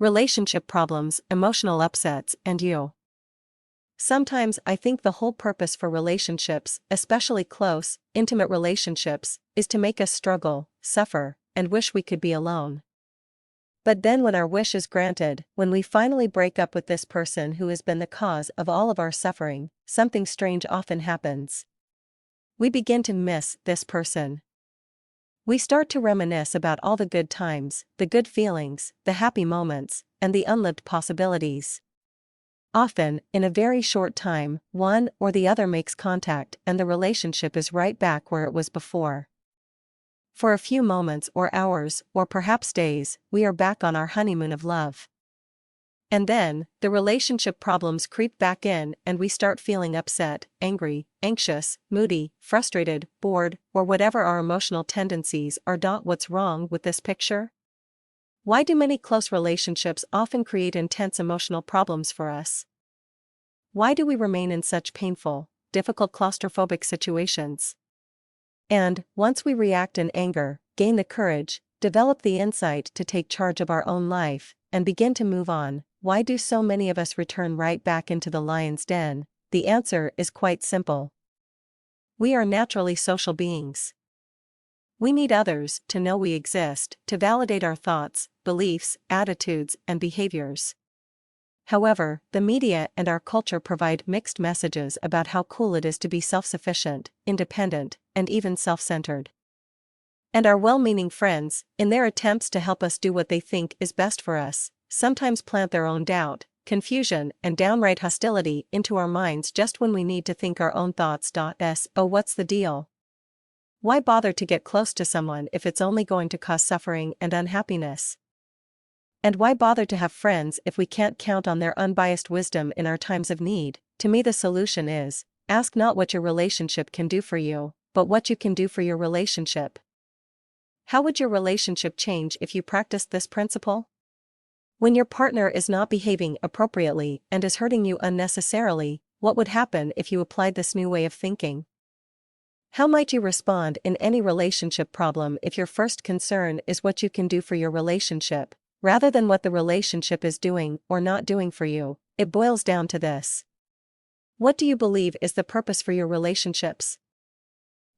Relationship problems, emotional upsets, and you. Sometimes I think the whole purpose for relationships, especially close, intimate relationships, is to make us struggle, suffer, and wish we could be alone. But then when our wish is granted, when we finally break up with this person who has been the cause of all of our suffering, something strange often happens. We begin to miss this person. We start to reminisce about all the good times, the good feelings, the happy moments, and the unlived possibilities. Often, in a very short time, one or the other makes contact and the relationship is right back where it was before. For a few moments or hours, or perhaps days, we are back on our honeymoon of love. And then, the relationship problems creep back in and we start feeling upset, angry, anxious, moody, frustrated, bored, or whatever our emotional tendencies are. What's wrong with this picture? Why do many close relationships often create intense emotional problems for us? Why do we remain in such painful, difficult claustrophobic situations? And, once we react in anger, gain the courage, develop the insight to take charge of our own life, and begin to move on, why do so many of us return right back into the lion's den? The answer is quite simple. We are naturally social beings. We need others to know we exist, to validate our thoughts, beliefs, attitudes, and behaviors. However, the media and our culture provide mixed messages about how cool it is to be self-sufficient, independent, and even self-centered. And our well-meaning friends, in their attempts to help us do what they think is best for us, sometimes plant their own doubt, confusion, and downright hostility into our minds just when we need to think our own thoughts. Oh, what's the deal? Why bother to get close to someone if it's only going to cause suffering and unhappiness? And why bother to have friends if we can't count on their unbiased wisdom in our times of need? To me, the solution is, ask not what your relationship can do for you, but what you can do for your relationship. How would your relationship change if you practiced this principle? When your partner is not behaving appropriately and is hurting you unnecessarily, what would happen if you applied this new way of thinking? How might you respond in any relationship problem if your first concern is what you can do for your relationship, rather than what the relationship is doing or not doing for you? It boils down to this. What do you believe is the purpose for your relationships?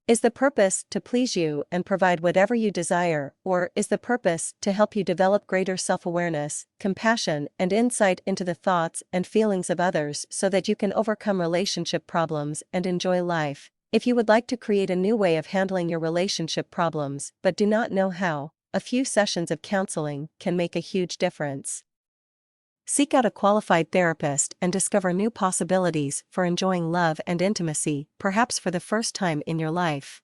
Is the purpose to please you and provide whatever you desire, or is the purpose to help you develop greater self-awareness, compassion, and insight into the thoughts and feelings of others so that you can overcome relationship problems and enjoy life? If you would like to create a new way of handling your relationship problems but do not know how, a few sessions of counseling can make a huge difference. Seek out a qualified therapist and discover new possibilities for enjoying love and intimacy, perhaps for the first time in your life.